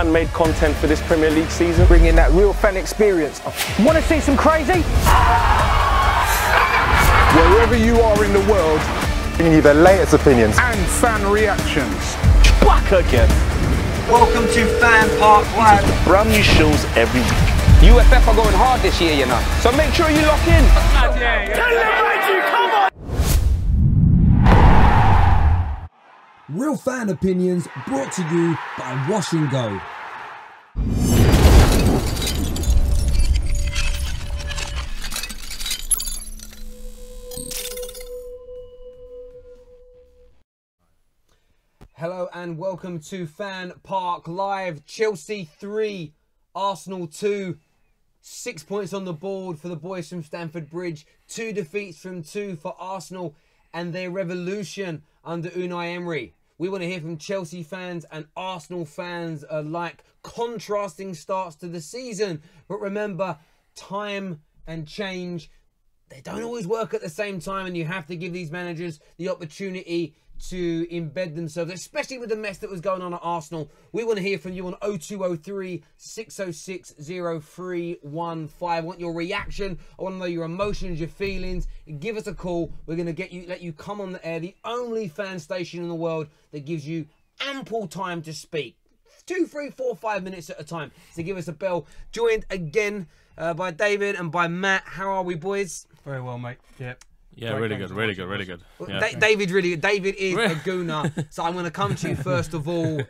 fan-made content for this Premier League season. Bringing that real fan experience. Want to see some crazy? Wherever you are in the world, bringing you the latest opinions and fan reactions. Back again. Welcome to FanPark Live. Brand new shows every week. UFF are going hard this year, you know. So make sure you lock in. Real fan opinions brought to you by Wash and Go. Hello and welcome to FanPark Live. Chelsea 3, Arsenal 2. 6 points on the board for the boys from Stamford Bridge. 2 defeats from 2 for Arsenal and their revolution under Unai Emery. We want to hear from Chelsea fans and Arsenal fans alike. Contrasting starts to the season. But remember, time and change, they don't always work at the same time, and you have to give these managers the opportunity to embed themselves, especially with the mess that was going on at Arsenal. We want to hear from you on 0203 606 0315. I want your reaction. I want to know your emotions, your feelings. Give us a call. We're going to let you come on the air. The only fan station in the world that gives you ample time to speak. 2, 3, 4, 5 minutes at a time. So give us a bell. Joined again by David and by Matt. How are we, boys? Very well, mate. Yep. Yeah, really good. Yeah. David's really good. David is a gooner. So I'm going to come to you first of all.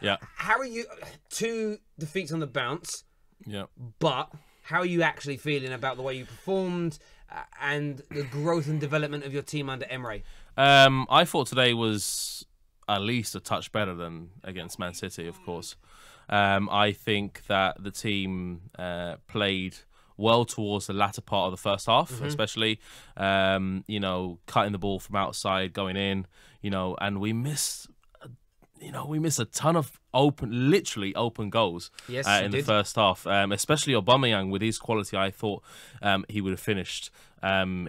Yeah. How are you? 2 defeats on the bounce. Yeah. But how are you actually feeling about the way you performed and the growth and development of your team under Emery? I thought today was at least a touch better than against Man City, of course. I think that the team played well towards the latter part of the first half, especially, you know, cutting the ball from outside, going in, you know, and we missed a ton of literally open goals in the first half, especially Aubameyang with his quality. I thought he would have finished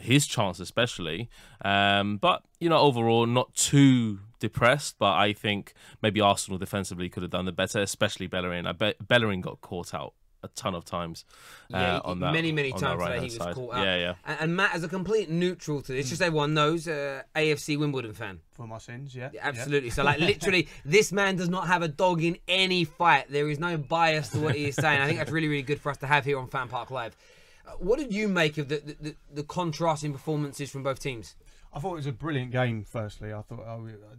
his chance, especially. But, you know, overall, not too depressed, but I think maybe Arsenal defensively could have done the better, especially Bellerin. Bellerin got caught out a ton of times. On that, many on times that today he was side. caught out. Yeah. And Matt, as a complete neutral to this, just so everyone knows, AFC Wimbledon fan. For my sins, yeah. Absolutely. So, like, literally, this man does not have a dog in any fight. There is no bias to what he is saying. I think that's really, really good for us to have here on FanPark Live. What did you make of the contrasting performances from both teams? I thought it was a brilliant game, firstly. I thought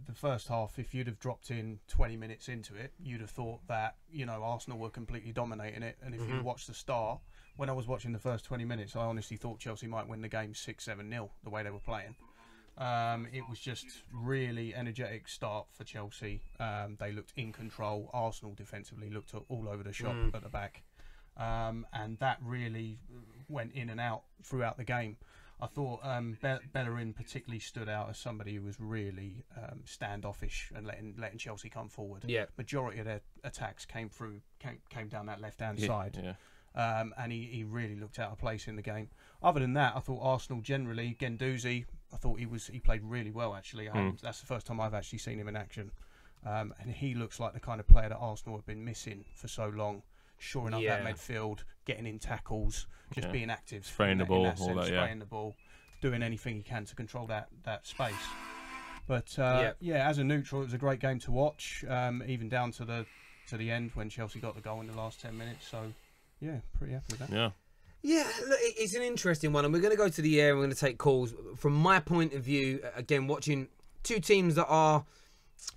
the first half, if you'd have dropped in 20 minutes into it, you'd have thought that, you know, Arsenal were completely dominating it. And if you watched the start, when I was watching the first 20 minutes, I honestly thought Chelsea might win the game 6-7-0, the way they were playing. It was just really energetic start for Chelsea. They looked in control. Arsenal defensively looked all over the shop at the back. And that really went in and out throughout the game. I thought Bellerin particularly stood out as somebody who was really standoffish and letting Chelsea come forward. Yeah. Majority of their attacks came down that left-hand side. Yeah. And he really looked out of place in the game. Other than that, I thought Arsenal generally, Guendouzi, I thought he played really well, actually. That's the first time I've actually seen him in action. And he looks like the kind of player that Arsenal have been missing for so long. Shoring up that midfield, getting in tackles, just being active, spraying the ball, spraying the ball, doing anything he can to control that space. But as a neutral, it was a great game to watch, even down to the end when Chelsea got the goal in the last 10 minutes. So yeah, pretty happy with that. Yeah, look, it's an interesting one, and we're going to go to the air and we're going to take calls. From my point of view, again, watching 2 teams that are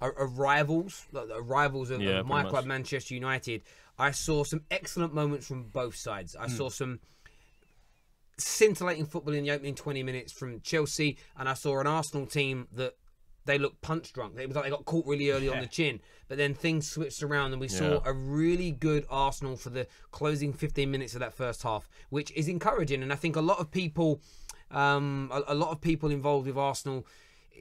rivals, of my club, Manchester United. I saw some excellent moments from both sides. I saw some scintillating football in the opening 20 minutes from Chelsea, and I saw an Arsenal team that they looked punch drunk. It was like they got caught really early on the chin, but then things switched around and we saw a really good Arsenal for the closing 15 minutes of that first half, which is encouraging. And I think a lot of people involved with Arsenal,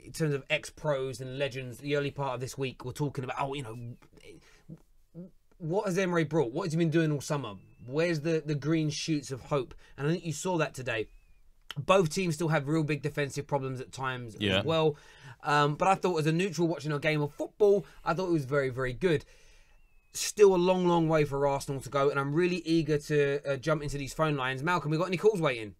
in terms of ex-pros and legends, the early part of this week were talking about, what has Emery brought? What has he been doing all summer? Where's the green shoots of hope? And I think you saw that today. Both teams still have real big defensive problems at times as well. But I thought as a neutral watching a game of football, I thought it was very, very good. still a long, long way for Arsenal to go, and I'm really eager to jump into these phone lines. Malcolm, we got any calls waiting?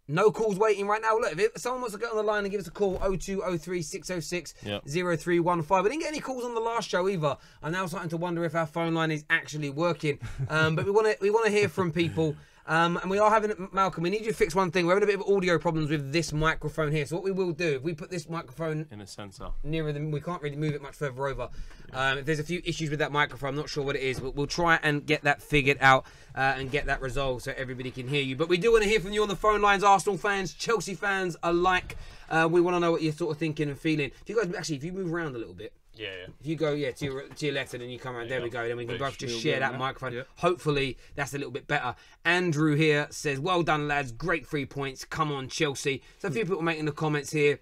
No calls waiting right now. Look, if someone wants to get on the line and give us a call, 0203 606 0315. We didn't get any calls on the last show either. I'm now starting to wonder if our phone line is actually working. But we want to hear from people. And we are having, Malcolm, we need you to fix one thing. We're having a bit of audio problems with this microphone here. So what we will do, if we put this microphone in the centre nearer them, we can't really move it much further over. If there's a few issues with that microphone, I'm not sure what it is, but we'll try and get that figured out and get that resolved so everybody can hear you. But we do want to hear from you on the phone lines, Arsenal fans, Chelsea fans alike. We want to know what you're sort of thinking and feeling. If you guys, actually, if you move around a little bit. Yeah. If you go, to your left and then you come around, there we go. Then we can both just share that microphone. Yeah. Hopefully, that's a little bit better. Andrew here says, well done, lads. Great 3 points. Come on, Chelsea. So a few people making the comments here.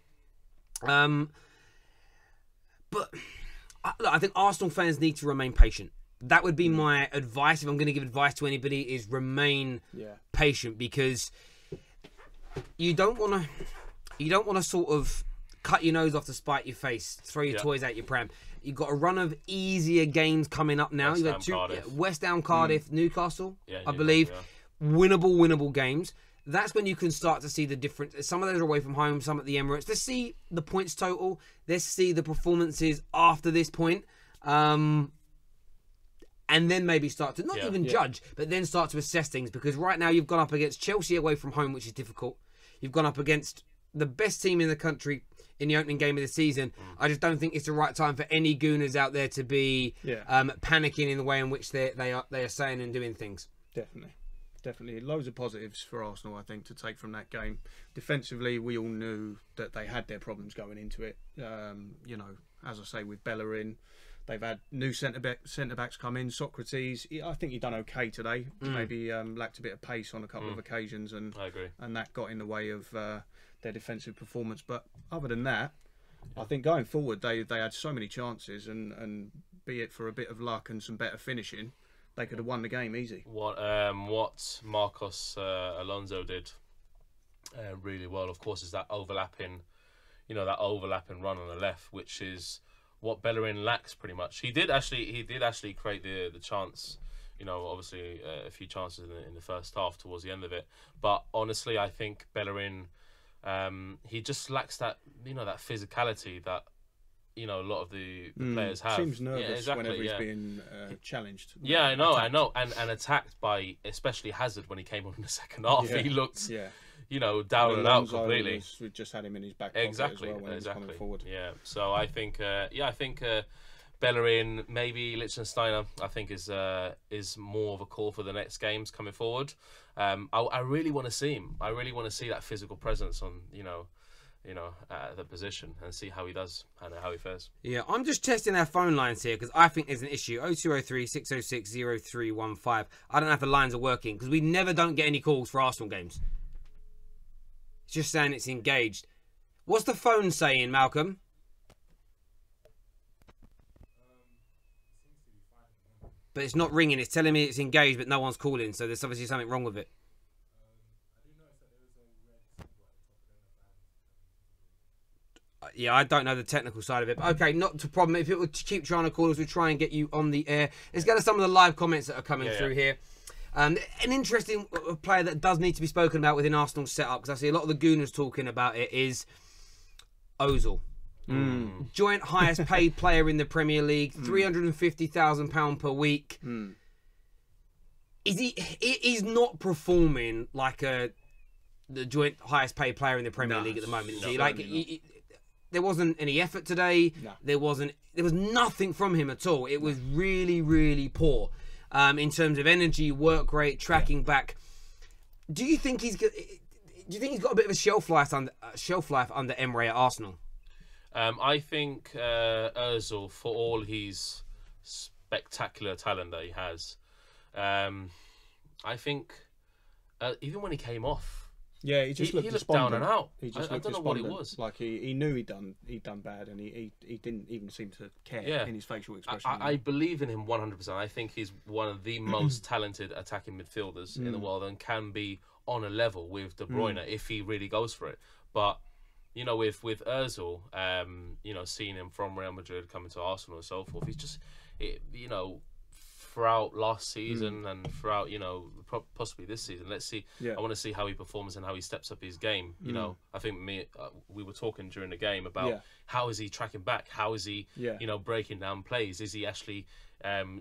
But look, I think Arsenal fans need to remain patient. That would be my advice. If I'm going to give advice to anybody, is remain patient, because you don't want to sort of cut your nose off to spite your face, throw your toys out your pram. You've got a run of easier games coming up now. You've got West Ham, Cardiff, Newcastle, I believe. Winnable games. That's when you can start to see the difference. Some of those are away from home, some at the Emirates. Let's see the points total. Let's see the performances after this point. And then maybe start to, not even judge, but then start to assess things. Because right now you've gone up against Chelsea away from home, which is difficult. You've gone up against the best team in the country in the opening game of the season. I just don't think it's the right time for any Gooners out there to be panicking in the way in which they are saying and doing things. Definitely. Loads of positives for Arsenal, I think, to take from that game. Defensively, we all knew that they had their problems going into it. You know, as I say, with Bellerin, they've had new centre-backs come in. Socrates, I think he done okay today. Maybe lacked a bit of pace on a couple of occasions, and I agree. And that got in the way of their defensive performance. But other than that, I think going forward, they had so many chances, and be it for a bit of luck and some better finishing, they could have won the game easy. What Marcos Alonso did really well, of course, is that overlapping run on the left, which is what Bellerin lacks pretty much. He did actually create the chance. You know, obviously a few chances in the first half towards the end of it. But honestly, I think Bellerin, he just lacks that that physicality that a lot of the players have. Seems nervous whenever he's being challenged. Yeah, I know, and attacked by especially Hazard when he came on in the second half. He looked, down and out completely. We just had him in his back pocket as well when he was coming forward. Yeah, so I think, Bellerin, maybe Lichtsteiner, I think is more of a call for the next games coming forward. I really want to see him. I really want to see that physical presence on the position and see how he does and how he fares. Yeah, I'm just testing our phone lines here because I think there's an issue. 0203 606 0315. I don't know if the lines are working because we never don't get any calls for Arsenal games. It's just saying it's engaged. What's the phone saying, Malcolm? But it's not ringing. It's telling me it's engaged, but no one's calling. So there's obviously something wrong with it. Yeah, I don't know the technical side of it. But okay, not a problem. If it would keep trying to call us, we'll try and get you on the air. Let's go to some of the live comments that are coming through here. An interesting player that does need to be spoken about within Arsenal's setup, because I see a lot of the Gooners talking about it, is Ozil. Joint highest paid player in the Premier League, £350,000 per week. He's not performing like the joint highest paid player in the Premier League at the moment. There wasn't any effort today. No. There was nothing from him at all. It was really, really poor in terms of energy, work rate, tracking back. Do you think he's got a bit of a shelf life under Emre at Arsenal? I think Ozil, for all his spectacular talent that he has, I think even when he came off, he looked down and out. He just I don't know what it was. Like he knew he'd done bad, and he didn't even seem to care in his facial expression. I believe in him 100%. I think he's one of the most talented attacking midfielders in the world, and can be on a level with De Bruyne if he really goes for it. But with Ozil, seeing him from Real Madrid coming to Arsenal and so forth, you know, throughout last season and throughout, you know, possibly this season. Let's see. Yeah. I want to see how he performs and how he steps up his game. You know, I think we were talking during the game about how is he tracking back? How is he, you know, breaking down plays? Is he actually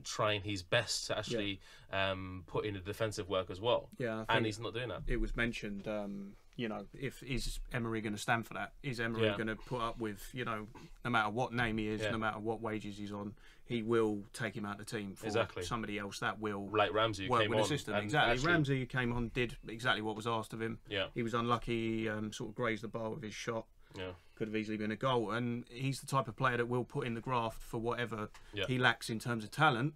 trying his best to actually put in the defensive work as well? Yeah, and he's not doing that. It was mentioned, you know, is Emery going to stand for that? Is Emery going to put up with, you know, no matter what name he is, no matter what wages he's on, he will take him out of the team for somebody else that will, like Ramsey, work came with on the system. and Exactly. actually, Ramsey came on, did exactly what was asked of him. Yeah. He was unlucky, sort of grazed the bar with his shot. Yeah. Could have easily been a goal. And he's the type of player that will put in the graft for whatever he lacks in terms of talent.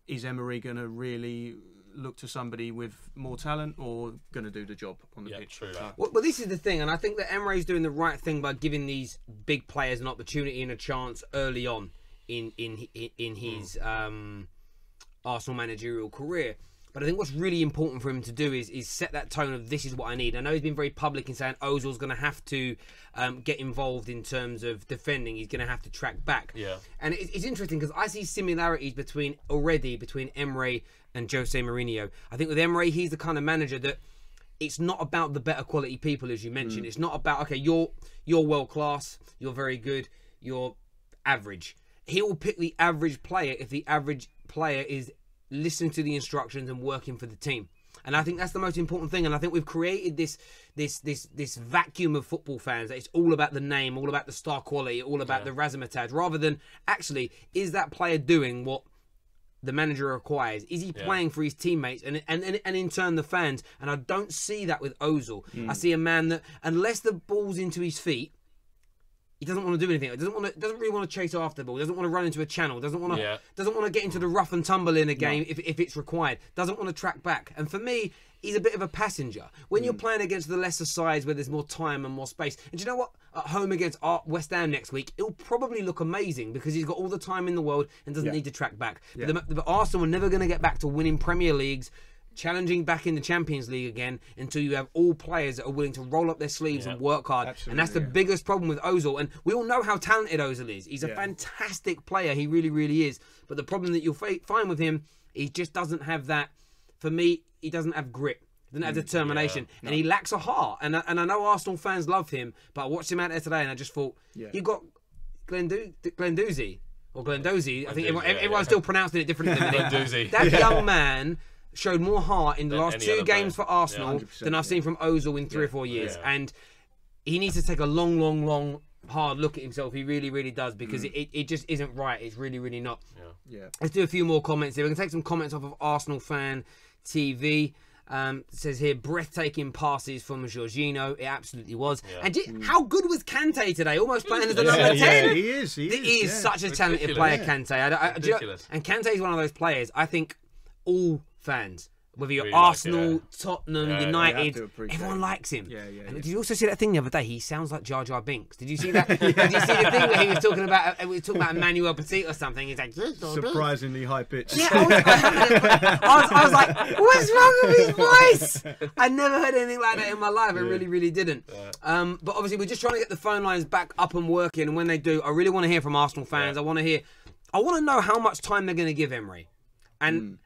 Is Emery going to really look to somebody with more talent or going to do the job on the pitch? True that. Well, this is the thing, and I think that Emery's doing the right thing by giving these big players an opportunity and a chance early on in his Arsenal managerial career. But I think what's really important for him to do is set that tone of this is what I need. I know he's been very public in saying Ozil's going to have to get involved in terms of defending. He's going to have to track back. Yeah. And it's interesting because I see similarities between Emery and Jose Mourinho. I think with Emery, he's the kind of manager that it's not about the better quality people, as you mentioned. It's not about, okay, you're world class, you're very good, you're average. He will pick the average player if the average player is listening to the instructions and working for the team. And I think that's the most important thing. And I think we've created this vacuum of football fans that it's all about the name, all about the star quality, all about the razzmatazz, rather than actually, is that player doing what the manager requires? Is he playing for his teammates and in turn the fans? And I don't see that with Ozil. I see a man that, unless the ball's into his feet, he doesn't want to do anything. He doesn't really want to chase after the ball. He doesn't want to run into a channel. Doesn't want to get into the rough and tumble in a game if it's required. Doesn't want to track back. And for me, he's a bit of a passenger. When you're playing against the lesser sides where there's more time and more space. And do you know what? At home against West Ham next week, it'll probably look amazing because he's got all the time in the world and doesn't need to track back. But Arsenal are never going to get back to winning Premier Leagues, challenging back in the Champions League again, until you have all players that are willing to roll up their sleeves and work hard. Absolutely, and that's the biggest problem with Ozil. And we all know how talented Ozil is. He's a fantastic player. He really, really is. But the problem that you'll find with him, he just doesn't have that. For me, he doesn't have grit. He doesn't have determination. And he lacks a heart. And I know Arsenal fans love him, but I watched him out there today and I just thought, you've got Glendouzi. Or Glendozi. I think everyone's still pronouncing it differently than me. That young man showed more heart in the last 2 games for Arsenal than I've seen from Ozil in 3 or 4 years. And he needs to take a long, hard look at himself. He really, really does, because it just isn't right. It's really, really not. Let's do a few more comments here. We can take some comments off of Arsenal Fan TV. It says here, breathtaking passes from Jorginho. It absolutely was. And how good was Kante today? Almost playing as a number 10. Yeah, he is. He is such a talented player, Kante. Ridiculous. And Kante is one of those players, I think all fans, whether you're really Arsenal, Tottenham, United, everyone likes him. And did you also see that thing the other day? He sounds like Jar Jar Binks. Did you see that? Did you see the thing where he was talking about Emmanuel Petit or something? He's like, surprisingly high pitched. Yeah, I was like, what's wrong with his voice? I never heard anything like that in my life. I really, really didn't. But obviously, we're just trying to get the phone lines back up and working. And when they do, I really want to hear from Arsenal fans. I want to know how much time they're going to give Emery. And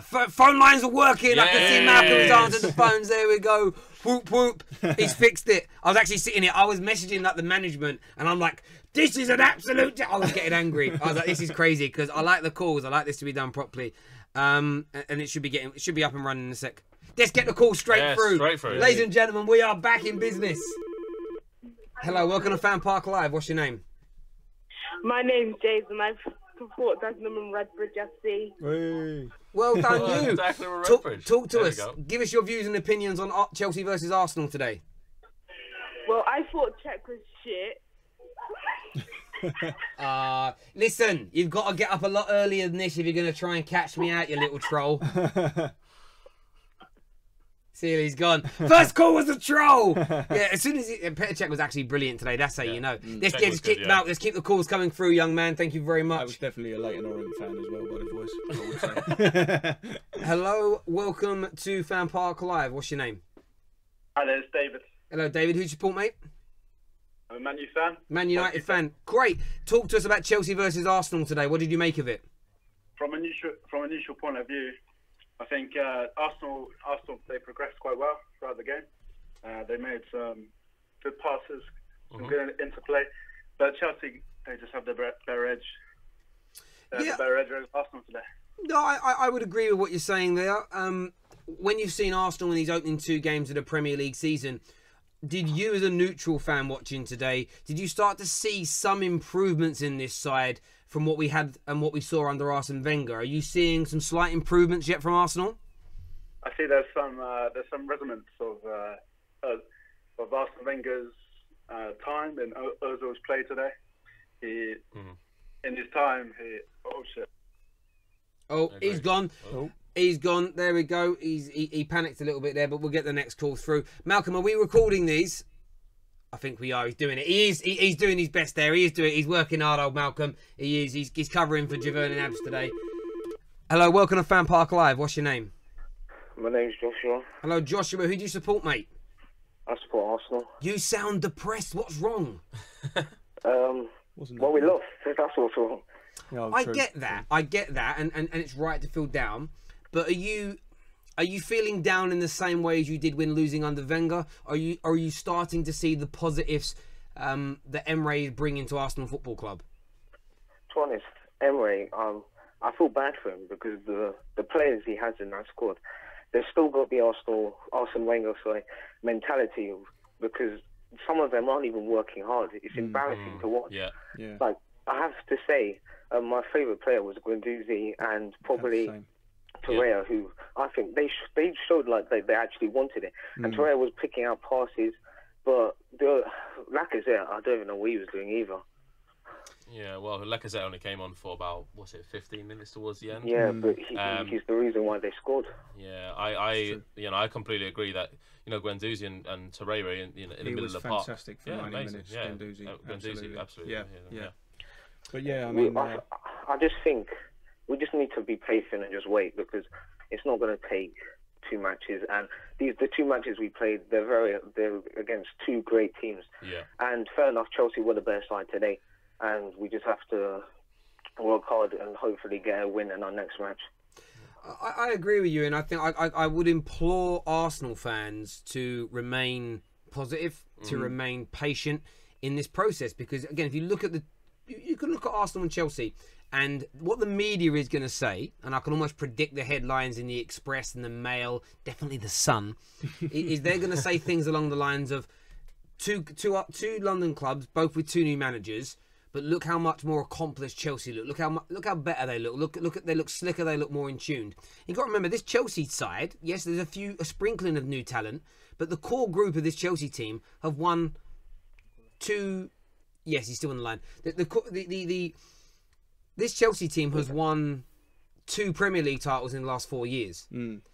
phone lines are working. I can see Malcolm's answered the phones. There we go. Whoop, whoop. He's fixed it. I was actually sitting here. I was messaging like the management, and I'm like, this is an absolute... I was getting angry. I was like, this is crazy, because I like the calls. I like this to be done properly. And it should be up and running in a sec. Let's get the call straight through. Ladies and gentlemen, we are back in business. Hello, welcome to FanPark Live. What's your name? My name's Jason. I support Dagenham and Redbridge FC. Hey. Well done, you. Talk to us. Go. Give us your views and opinions on Chelsea versus Arsenal today. Well, I thought Czech was shit. Listen, you've got to get up a lot earlier than this if you're going to try and catch me out, you little troll. See, he's gone. First call was a troll. Yeah, as soon as Petr Cech was actually brilliant today. That's how you know. Let's keep the calls coming through, young man. Thank you very much. I was definitely a Leighton Orient fan as well, by the voice. Hello, welcome to FanPark Live. What's your name? Hi there, it's David. Hello, David. Who do you support, mate? I'm a Man U fan. Man United fan. Great. Talk to us about Chelsea versus Arsenal today. What did you make of it? From a neutral point of view, I think Arsenal they progressed quite well throughout the game. They made some good passes, some good interplay. But Chelsea, they just have the better edge. The better edge over Arsenal today. No, I would agree with what you're saying there. When you've seen Arsenal in these opening 2 games of the Premier League season, did you, as a neutral fan watching today, did you start to see some improvements in this side from what we had and what we saw under Arsene Wenger? Are you seeing some slight improvements yet from Arsenal? I see there's some resonance of Arsene Wenger's time and Ozil's play today. In his time, oh shit. Oh, he's gone. Oh. He's gone. There we go. He panicked a little bit there, but we'll get the next call through. Malcolm, are we recording these? I think we are. He's doing it. He's doing his best there. He's working hard, old Malcolm. He is. He's covering for Javern and Abs today. Hello, welcome to FanPark Live. What's your name? My name's Joshua. Hello, Joshua. Who do you support, mate? I support Arsenal. You sound depressed. What's wrong? Well, we lost. That's what's wrong. Yeah, I get that, and it's right to feel down. But are you feeling down in the same way as you did when losing under Wenger? Are you starting to see the positives that Emre is bringing to Arsenal Football Club? To be honest, Emre, I feel bad for him because the players he has in that squad, they've still got the Arsene Wenger mentality, because some of them aren't even working hard. It's embarrassing to watch. Yeah. Like, I have to say, my favourite player was Guendouzi and probably Torreira, who I think they showed like they actually wanted it. And Torreira was picking out passes, but Lacazette, I don't even know what he was doing either. Yeah, well, Lacazette only came on for about, 15 minutes towards the end? Yeah, but he's the reason why they scored. Yeah, I completely agree that, Guendouzi and Torreira in the middle of the park. He was fantastic for 90 minutes, Guendouzi. Guendouzi, absolutely. Yeah. But yeah, I mean, I just think we just need to be patient and just wait, because it's not going to take 2 matches. And the 2 matches we played, they're against 2 great teams. Yeah. And fair enough, Chelsea were the better side today, and we just have to work hard and hopefully get a win in our next match. I agree with you, and I think I would implore Arsenal fans to remain positive, to remain patient in this process, because again, if you look at you can look at Arsenal and Chelsea, and what the media is going to say, and I can almost predict the headlines in the Express and the Mail, definitely the Sun, is they're going to say things along the lines of two London clubs, both with 2 new managers, but look how much more accomplished Chelsea look. Look how better they look. They look slicker. They look more in tuned. You've got to remember, this Chelsea side, yes, there's a sprinkling of new talent, but the core group of this Chelsea team have won 2. Yes, he's still on the line. This Chelsea team has won 2 Premier League titles in the last 4 years.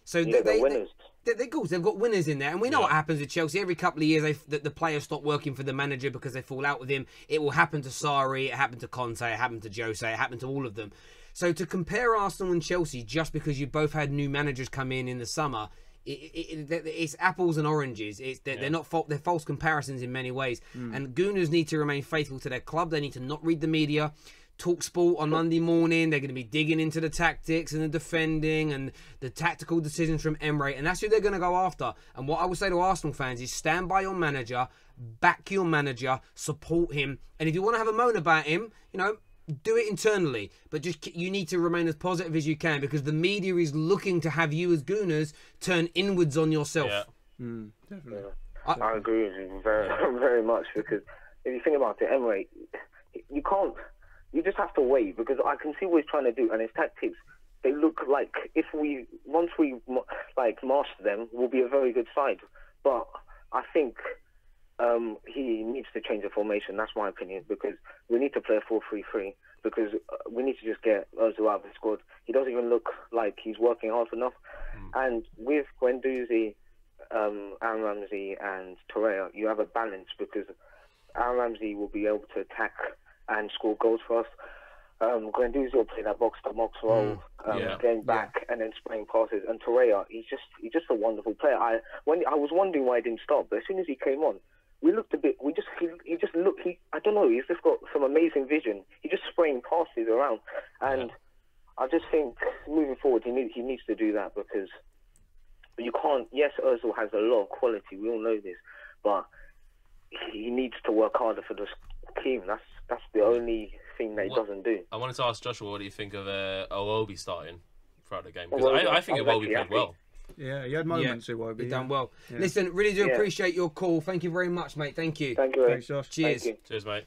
So they're winners. They're good. They've got winners in there, and we know what happens with Chelsea. Every couple of years, the players stop working for the manager because they fall out with him. It will happen to Sarri. It happened to Conte. It happened to Jose. It happened to all of them. So to compare Arsenal and Chelsea just because you both had new managers come in the summer, it's apples and oranges. They're not they're false comparisons in many ways. And Gooners need to remain faithful to their club. They need to not read the media. Talk Sport on Monday morning, they're going to be digging into the tactics and the defending and the tactical decisions from Emre, and that's who they're going to go after. And what I would say to Arsenal fans is stand by your manager, back your manager, support him, and if you want to have a moan about him, do it internally, but you need to remain as positive as you can, because the media is looking to have you as Gooners turn inwards on yourself. Definitely. I agree with you very, very much, because if you think about it, Emre, you just have to wait, because I can see what he's trying to do, and his tactics, they look like once we master them, we'll be a very good side. But I think he needs to change the formation. That's my opinion, because we need to play a 4-3-3, because we need to just get Ozil out of the squad. He doesn't even look like he's working hard enough. And with Guendouzi, Aaron Ramsey and Torreira, you have a balance, because Aaron Ramsey will be able to attack and score goals for us. Guendouzi will play that box-to-box role, going back and then spraying passes. And Torreira, he's just a wonderful player. I was wondering why he didn't start, but as soon as he came on, we looked a bit. He just looked. I don't know. He's just got some amazing vision. He just spraying passes around, and I just think moving forward, he needs to do that, because you can't. Yes, Ozil has a lot of quality. We all know this, but he needs to work harder for this team. That's the only thing that he doesn't do. I wanted to ask Joshua, what do you think of Iwobi starting throughout the game? Because I think Iwobi played well. Yeah, he had moments. Iwobi. He done well. Yeah. Listen, really do appreciate your call. Thank you very much, mate. Thank you. Thank you. Thanks, Josh. Cheers. Thank you. Cheers, mate.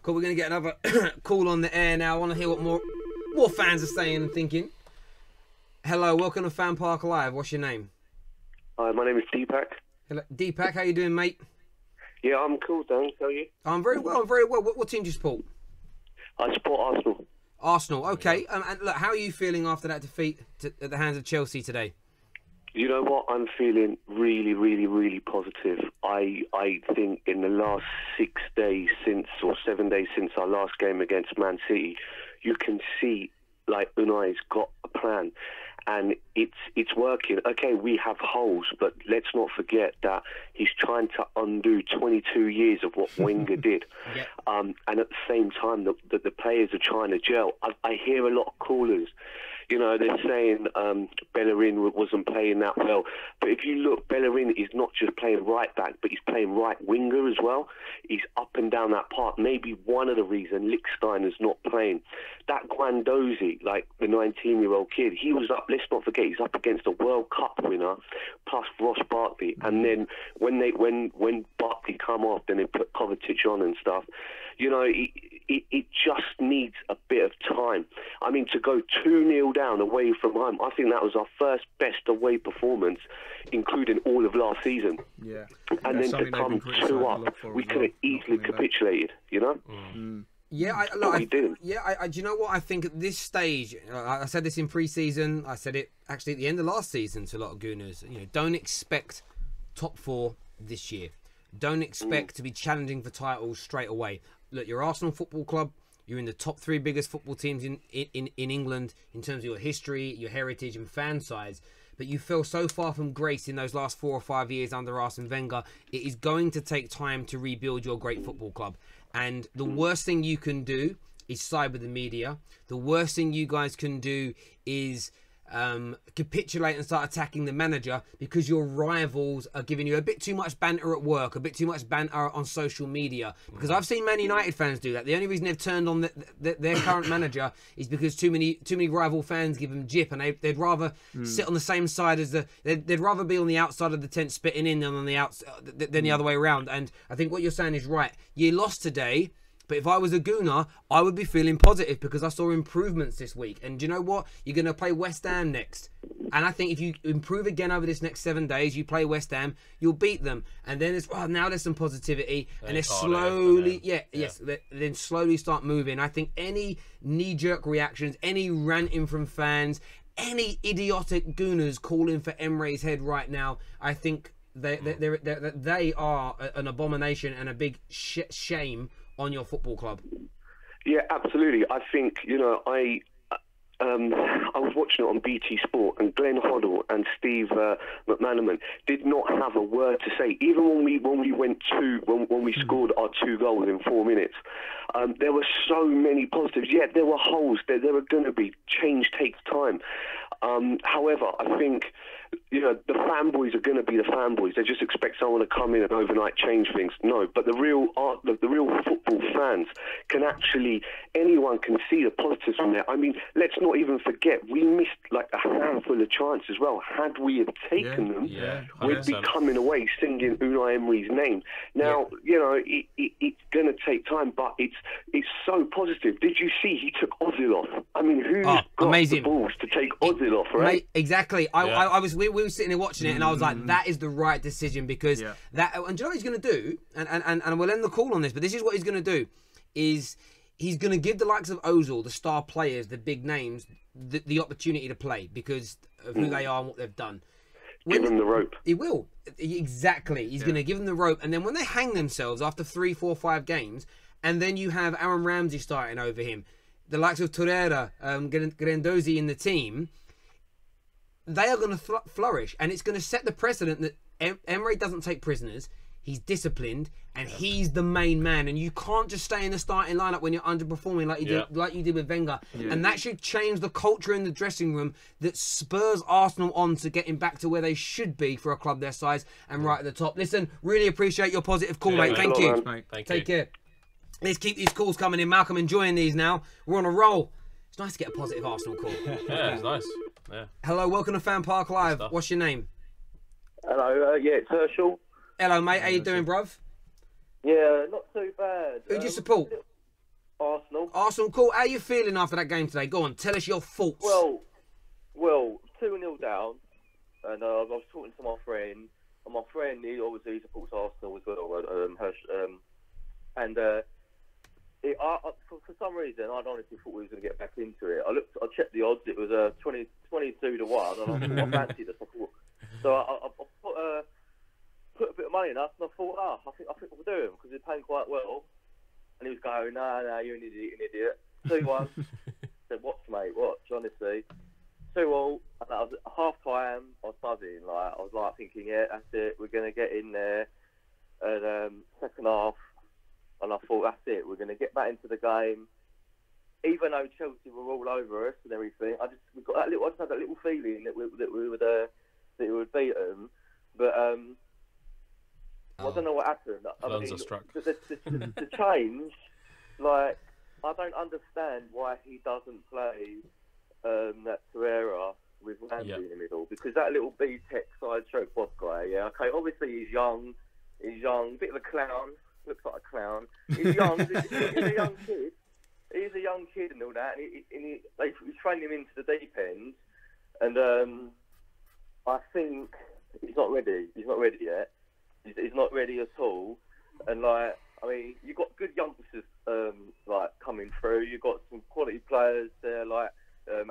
Cool. We're gonna get another call on the air now. I want to hear what more fans are saying and thinking. Hello, welcome to FanPark Live. What's your name? Hi, my name is Deepak. Hello, Deepak. How you doing, mate? Yeah, I'm cool, thanks. How are you? I'm very well. I'm very well. What team do you support? I support Arsenal. Arsenal. Okay. And look, how are you feeling after that defeat at the hands of Chelsea today? You know what? I'm feeling really, really, really positive. I think in the last 6 days or 7 days since our last game against Man City, you can see like Unai's got a plan, and it's working. Okay, we have holes, but let's not forget that he's trying to undo 22 years of what Wenger did. And at the same time, the players are trying to gel. I hear a lot of callers. You know, they're saying Bellerin wasn't playing that well. But if you look, Bellerin is not just playing right back, but he's playing right winger as well. He's up and down that part. Maybe one of the reasons Lichtsteiner is not playing. That Guendouzi, like the 19-year-old kid, he was up, let's not forget, he's up against a World Cup winner, plus Ross Barkley. And then when Barkley come off, then they put Kovacic on and stuff. You know, it just needs a bit of time. I mean, to go 2-0 down away from home, I think that was our first best away performance, including all of last season. Yeah. And then to come 2 up, we could have easily capitulated, you know? Yeah, do you know what? I think at this stage, I said this in pre-season, I said it actually at the end of last season to a lot of Gooners, you know, don't expect top 4 this year. Don't expect to be challenging for titles straight away. Look, you're Arsenal Football Club. You're in the top 3 biggest football teams in England in terms of your history, your heritage and fan size. But you fell so far from grace in those last 4 or 5 years under Arsene Wenger. It is going to take time to rebuild your great football club. And the worst thing you can do is side with the media. The worst thing you guys can do is capitulate and start attacking the manager because your rivals are giving you a bit too much banter at work, a bit too much banter on social media. Because I've seen Man United fans do that. The only reason they've turned on their current manager is because too many rival fans give them jip, and they'd rather sit on the same side as they'd rather be on the outside of the tent spitting in than on the than the other way around. And I think what you're saying is right. You lost today. But if I was a Gooner, I would be feeling positive because I saw improvements this week. And do you know what? You're going to play West Ham next. And I think if you improve again over this next 7 days, you play West Ham, you'll beat them. And then it's, now there's some positivity. And it's slowly, then slowly start moving. I think any knee-jerk reactions, any ranting from fans, any idiotic Gooners calling for Emre's head right now, I think they are an abomination and a big shame on your football club. Yeah, absolutely. I think, you know, I was watching it on BT Sport, and Glenn Hoddle and Steve McManaman did not have a word to say. Even when we scored our 2 goals in 4 minutes, there were so many positives. Yeah, there were holes. There were going to be. Change takes time. However, I think, you know, the fanboys are going to be the fanboys. They just expect someone to come in and overnight change things. No, but the real football fans can actually, anyone can see the positives from there. I mean, let's not even forget, we missed like a handful of chances as well. Had we have taken them, we'd be coming away singing Unai Emery's name. Now, you know, it's going to take time, but it's so positive. Did you see he took Ozil off? I mean, who's got the balls to take Ozil off, right? Mate, exactly. We were sitting there watching it, and I was like, that is the right decision, because that. And do you know what he's going to do? And we'll end the call on this, but this is what he's going to do: is he's going to give the likes of Ozil, the star players, the big names, the opportunity to play because of who they are and what they've done. Give them the rope. He will. Exactly. He's going to give them the rope, and then when they hang themselves after 3, 4, 5 games, and then you have Aaron Ramsey starting over him, the likes of Torreira, Guendouzi in the team, they are going to flourish, and it's going to set the precedent that Emery doesn't take prisoners. he's disciplined, and he's the main man. And you can't just stay in the starting lineup when you're underperforming like you did with Wenger. Yeah. And that should change the culture in the dressing room that spurs Arsenal on to getting back to where they should be for a club their size and right at the top. Listen, really appreciate your positive call, mate. Thank you. Take care. Let's keep these calls coming in. Malcolm, enjoying these now. We're on a roll. It's nice to get a positive Arsenal call. Yeah, it's nice. Yeah. Hello, welcome to FanPark Live. What's your name? Hello, yeah, it's Herschel. Hello, mate. How you doing, bruv? Yeah, not too bad. Who do you support? Arsenal. Arsenal, cool. How are you feeling after that game today? Go on, tell us your thoughts. Well, 2-0 down, and I was talking to my friend, and my friend, he obviously supports Arsenal as well, for some reason, I honestly thought we was going to get back into it. I checked the odds, it was 22 to 1, and I fancied us. So I put a bit of money in us, and I thought, I think we'll do him, because he's playing quite well. And he was going, no, you're an idiot. 2-1. I said, what, mate, what, honestly? 2-2, and I was at half-time, I was buzzing, I was thinking, yeah, that's it, we're going to get in there. And second half, and I thought, that's it, we're going to get back into the game. Even though Chelsea were all over us and everything, I just had that little feeling that we would beat them. But I don't know what happened. The change, I don't understand why he doesn't play that Torreira with Ramsey in the middle, because that little B-Tech sideshow boss guy, okay, obviously he's young, bit of a clown, looks like a clown. He's young, he's a young kid. He's a young kid and all that, and they train him into the deep end, and I think he's not ready. He's not ready yet. He's not ready at all. And you've got good youngsters coming through. You've got some quality players there, like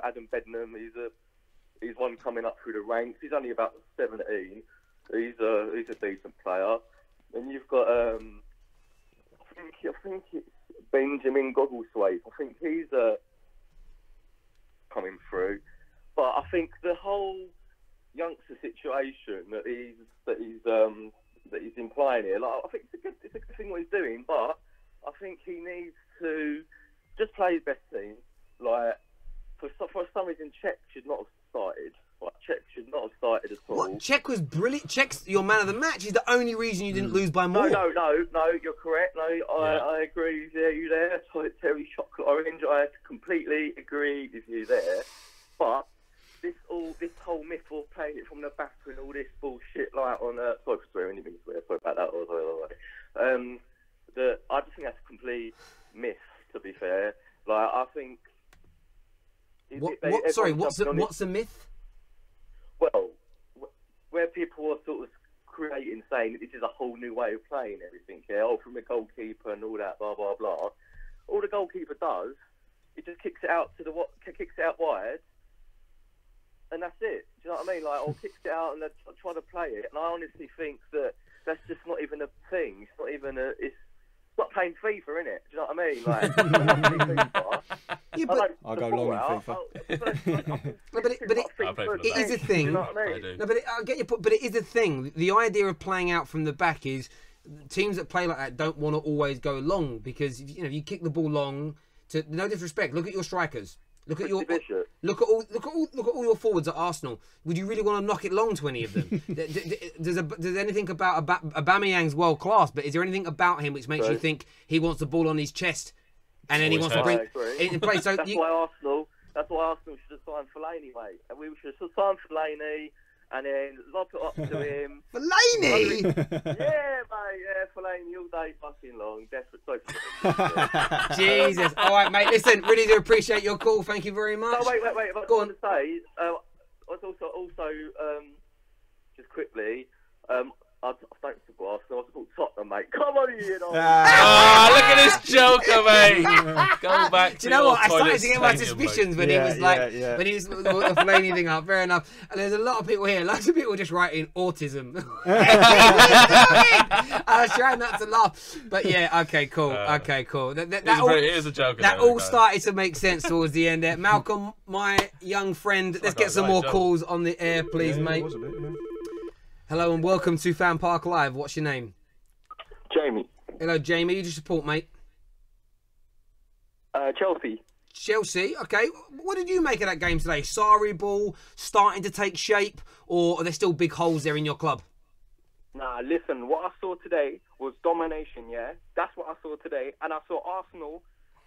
Adam Bednam. He's one coming up through the ranks. He's only about 17. He's a decent player. And you've got I think it's Benjamin Goggleswaith. I think he's coming through. But I think the whole youngster situation that he's implying here, I think it's a good thing what he's doing, but I think he needs to just play his best team. For some reason, Czech should not have started. Czech should not have started at all. What? Czech was brilliant. Czech's your man of the match. He's the only reason you didn't lose by more. No, you're correct. I agree with you there. Terry Chocolate Orange, I completely agree with you there. But this whole myth of playing it from the back and all this bullshit, sorry for swearing, didn't mean to swear, sorry about that. I just think that's a complete myth, to be fair. I think. What's a myth? Well, where people are sort of creating, saying that this is a whole new way of playing everything, from the goalkeeper and all that, blah blah blah. All the goalkeeper does, it just kicks it out wide, and that's it. Do you know what I mean? Or kicks it out and they're trying to play it. And I honestly think that that's just not even a thing. It's not even it's not playing FIFA, innit? Do you know what I mean? I'll go long in FIFA. But it is a thing. You know what I mean? No, but I get your point. But it is a thing. The idea of playing out from the back is teams that play like that don't want to always go long, because if you kick the ball long. No disrespect. Look at your strikers. Look at all your forwards at Arsenal. Would you really want to knock it long to any of them? There's anything about Aubameyang's world class, but is there anything about him which makes you think he wants the ball on his chest and then he wants to bring it in place? So that's why Arsenal should have signed Fellaini, mate. And we should have signed Fellaini and then lob it up to him. Fellaini? Yeah, mate. Yeah, Fellaini all day fucking long. Desperate. Jesus. All right, mate. Listen, really do appreciate your call. Thank you very much. Oh, wait. Go on. To say, I was also just quickly, I don't support Arsenal. I support Tottenham, mate. Come on, you know. Look at this joker, mate. Go back. Do you know what? I started to get my suspicions when he was when he was the Fellaini thing up. Fair enough. And there's a lot of people here. Lots of people just writing autism. I was trying not to laugh, but yeah. Okay, cool. It is a joker. That all started to make sense towards the end there. Malcolm, my young friend. Let's get some more calls on the air, please, mate. Hello and welcome to FanPark Live. What's your name? Jamie. Hello, Jamie. You just support, mate? Chelsea. Chelsea, okay. What did you make of that game today? Sarri ball starting to take shape, or are there still big holes there in your club? Nah, listen, what I saw today was domination, yeah? That's what I saw today. And I saw Arsenal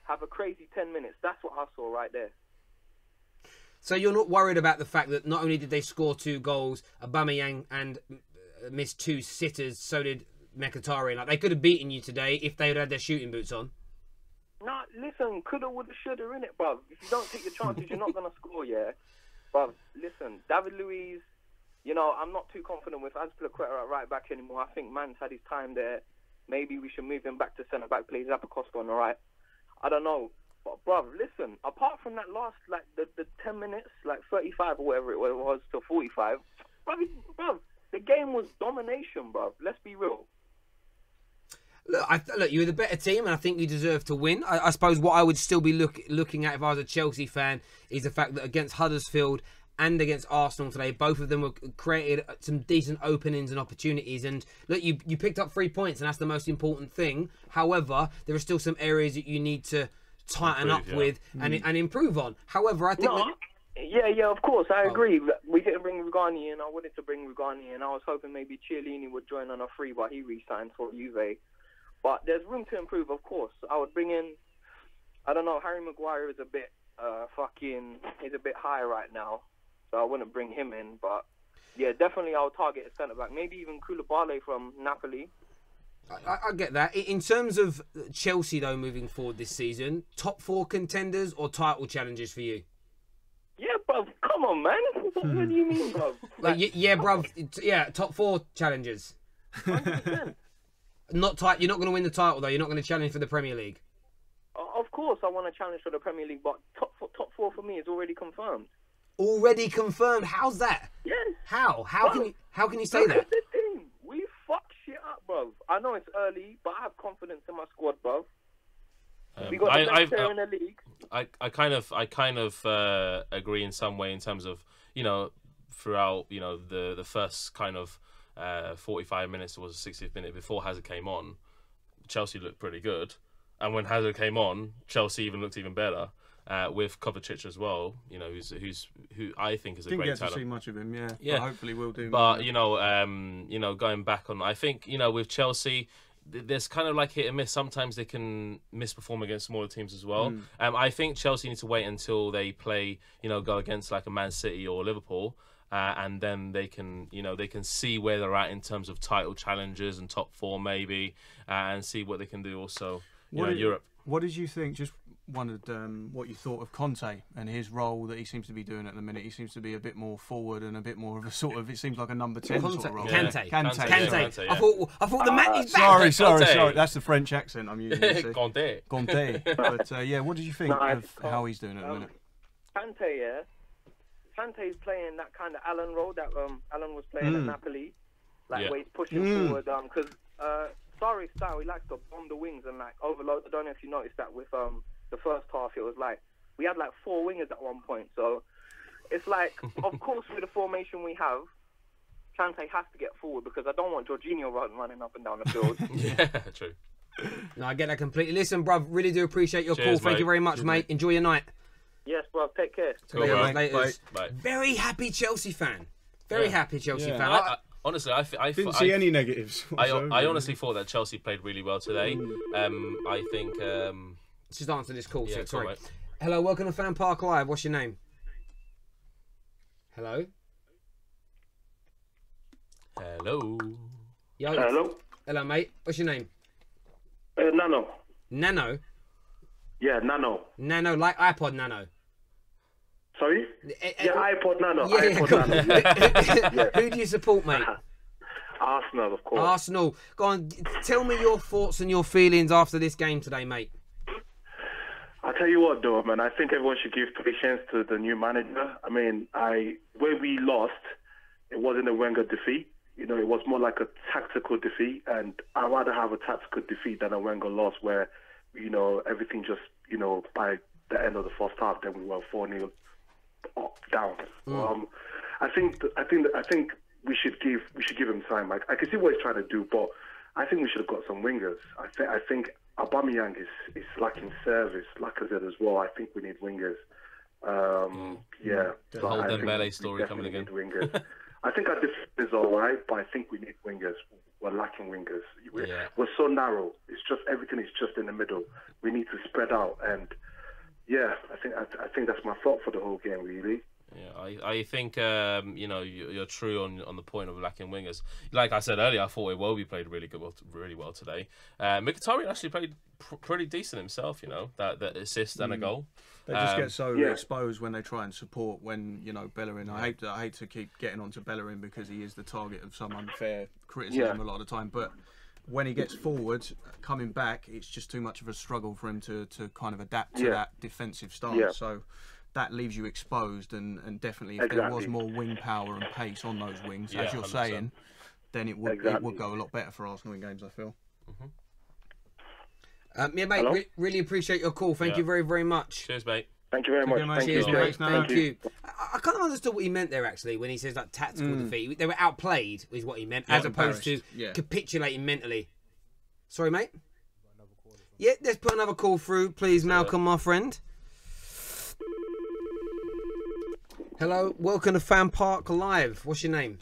have a crazy 10 minutes. That's what I saw right there. So you're not worried about the fact that not only did they score 2 goals, Aubameyang and missed 2 sitters, so did Mkhitaryan. Like, they could have beaten you today if they had their shooting boots on. Nah, listen, coulda, woulda, shoulda, innit, bruv? If you don't take your chances, you're not going to score, yeah? Bruv, listen, David Luiz, you know, I'm not too confident with Azpilicueta at right back anymore. I think Man's had his time there. Maybe we should move him back to centre-back, play Zappacosta on the right. I don't know. But, bruv, listen, apart from that last, like, the 10 minutes, like 35 or whatever it was, to 45, bruv, the game was domination, bruv. Let's be real. Look, you were the better team, and I think you deserve to win. I suppose what I would still be looking at if I was a Chelsea fan is the fact that against Huddersfield and against Arsenal today, both of them were created some decent openings and opportunities. And look, you picked up 3 points, and that's the most important thing. However, there are still some areas that you need to tighten up with and improve on. However, I think... Yeah, of course, I agree. We didn't bring Rugani in. I wanted to bring Rugani in. I was hoping maybe Chiellini would join on a free, but he re-signed for Juve. But there's room to improve, of course. I would bring in, I don't know, Harry Maguire is a bit he's a bit high right now. So I wouldn't bring him in. But yeah, definitely I would target a centre-back. Maybe even Koulibaly from Napoli. I get that. In terms of Chelsea, though, moving forward this season, top 4 contenders or title challenges for you? Yeah, bruv, come on, man. What do you mean, bruv? Yeah, bruv. Yeah, top 4 challenges. 100%. You're not going to win the title, though. You're not going to challenge for the Premier League. Of course, I want to challenge for the Premier League, but top 4 for me is already confirmed. Already confirmed? How's that? Yes. How can you say that? The thing. We fuck shit up, bruv. I know it's early, but I have confidence in my squad, bruv. We got the best player in the league. I kind of agree in some way in terms of, you know, throughout, you know, the first kind of 45 minutes was the 60th minute before Hazard came on, Chelsea looked pretty good, and when Hazard came on, Chelsea looked even better with Kovacic as well. You know, who I think is a great talent. Didn't get to see much of him, yeah. But hopefully we'll do. But you know, going back on, I think with Chelsea, there's kind of like hit and miss. Sometimes they can misperform against smaller teams as well. I think Chelsea need to wait until they play, go against like a Man City or Liverpool. And then they can see where they're at in terms of title challenges and top 4 maybe, and see what they can do also in Europe. What did you think? Just wondered what you thought of Conte and his role that he seems to be doing at the minute. He seems to be a bit more forward and a bit more of a sort of, it seems like a number 10 sort of role. Kante. Yeah. I thought the man is back. Sorry. That's the French accent I'm using. Conte. But yeah, what did you think of how he's doing at the minute? Kante, yeah. Kante's playing that kind of Alan role that Alan was playing at Napoli, where he's pushing forward. Because Sarri's style, he likes to bomb the wings and like overload. I don't know if you noticed that with the first half. It was like we had like 4 wingers at one point. So it's like, of course, with the formation we have, Kante has to get forward because I don't want Jorginho running up and down the field. Yeah, true. No, I get that completely. Listen, bruv, really do appreciate your Cheers, call. Thank you very much, mate. Enjoy your night. Yes, bro. Take care. Cool, bye. Very happy Chelsea fan. Very happy Chelsea fan. Honestly, I didn't see any negatives. I honestly thought that Chelsea played really well today. I think. Just answer this call. Yeah, sorry. cool, Hello, welcome to FanPark Live. What's your name? Hello. Hello. Hello. Hello, mate. What's your name? Nano. Nano. Yeah, Nano. Nano, like iPod Nano. Sorry? Yeah, iPod Nano. Yeah, iPod Nano. Who do you support, mate? Arsenal, of course. Arsenal. Go on, tell me your thoughts and your feelings after this game today, mate. I'll tell you what, though, man. I think everyone should give patience to the new manager. I mean, when we lost, it wasn't a Wenger defeat. It was more like a tactical defeat, and I'd rather have a tactical defeat than a Wenger loss where, everything just, by the end of the first half, then we were 4-0 down. I think we should give him time. I can see what he's trying to do, but I think we should have got some wingers. I think Aubameyang is lacking service. Lacazette as well. I think we need wingers. The whole Dembele story coming again. Wingers. I think our defense is all right, but I think we need wingers. We're lacking wingers. We're so narrow. It's just everything is just in the middle. We need to spread out, and I think that's my thought for the whole game, really. Yeah, I think you're true on the point of lacking wingers. Like I said earlier, I thought Iwobi played really well today. Mkhitaryan actually played pretty decent himself. That assist and a goal. They just get so exposed when they try and support when Bellerin. I hate to keep getting onto Bellerin because he is the target of some unfair criticism a lot of the time, but when he gets forward, coming back, it's just too much of a struggle for him to kind of adapt to that defensive stance. Yeah. So that leaves you exposed, and definitely if there was more wing power and pace on those wings, as you're 100%. Saying, then it would go a lot better for Arsenal in games, I feel. Mate, really appreciate your call. Thank you very, very much. Cheers, mate. Thank you very much. Cheers, mate. Thank you. I kind of understood what he meant there, actually, when he says like tactical defeat. They were outplayed, is what he meant, as opposed to capitulating mentally. Sorry, mate? Yeah, let's put another call through, please, Malcolm, my friend. Hello, welcome to FanPark Live. What's your name?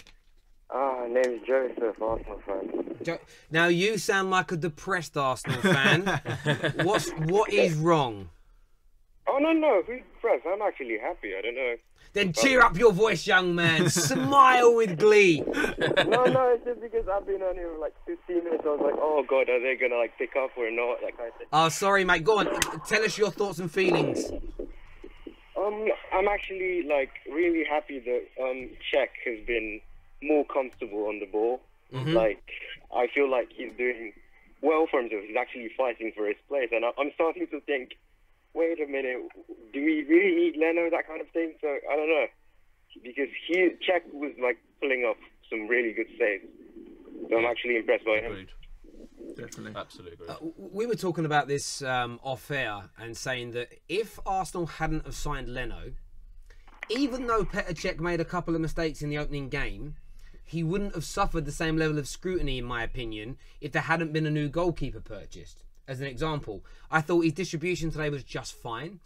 Name's Joseph, Arsenal fan. Now, you sound like a depressed Arsenal fan. What is wrong? Oh, no, who's depressed? I'm actually happy, I don't know. Then cheer up your voice, young man. Smile with glee. No, it's just because I've been on here for like 15 minutes. I was like, oh, God, are they going to like pick up or not? That kind of thing. Oh, sorry, mate. Go on. Tell us your thoughts and feelings. I'm actually like really happy that Czech has been more comfortable on the ball. Like, I feel like he's doing well for himself. He's actually fighting for his place, and I'm starting to think, wait a minute, do we really need Leno, that kind of thing? So I don't know, because Czech was like pulling off some really good saves. So I'm actually impressed by him. Definitely, absolutely agree. We were talking about this off air and saying that if Arsenal hadn't have signed Leno, even though Petr Cech made a couple of mistakes in the opening game, he wouldn't have suffered the same level of scrutiny, in my opinion, if there hadn't been a new goalkeeper purchased. As an example, I thought his distribution today was just fine.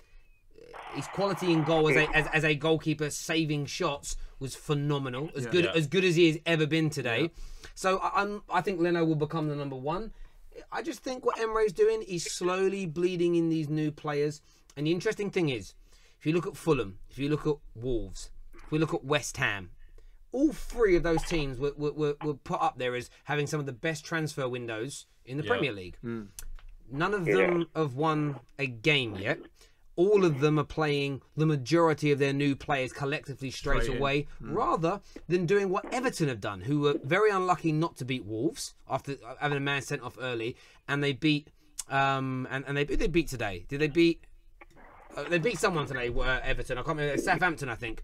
His quality in goal as a goalkeeper, saving shots, was phenomenal. As good as he has ever been today. Yeah. So I think Leno will become the number one. I just think what Emre's doing, he's slowly bleeding in these new players. And the interesting thing is, if you look at Fulham, if you look at Wolves, if we look at West Ham, all three of those teams were put up there as having some of the best transfer windows in the Premier League. None of them have won a game yet. All of them are playing the majority of their new players collectively straight away, rather than doing what Everton have done, who were very unlucky not to beat Wolves after having a man sent off early, and they beat they beat today. Did they beat? They beat someone today, Everton. I can't remember. Southampton, I think.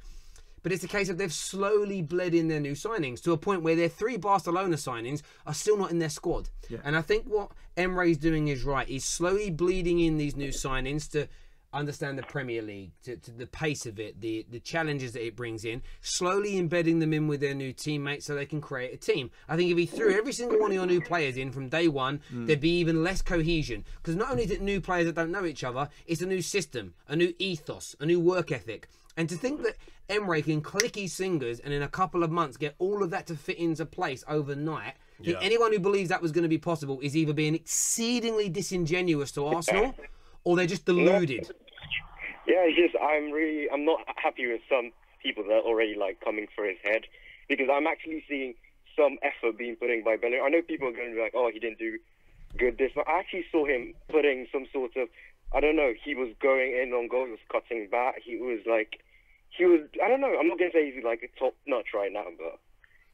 But it's a case of they've slowly bled in their new signings to a point where their 3 Barcelona signings are still not in their squad. Yeah. And I think what Emre's doing is right. He's slowly bleeding in these new signings to understand the Premier League, to the pace of it, the challenges that it brings in, slowly embedding them in with their new teammates so they can create a team. I think if he threw every single one of your new players in from day one, there'd be even less cohesion. Because not only is it new players that don't know each other, it's a new system, a new ethos, a new work ethic. And to think that Emre can click his fingers and in a couple of months get all of that to fit into place overnight, I think anyone who believes that was going to be possible is either being exceedingly disingenuous to Arsenal or they're just deluded. Yeah, it's just I'm not happy with some people that are already like coming for his head, because I'm actually seeing some effort being put in by Bellerin. I know people are going to be like, oh, he didn't do good this, but I actually saw him putting some sort of, I don't know, he was going in on goal, he was cutting back, I don't know, I'm not going to say he's like a top notch right now, but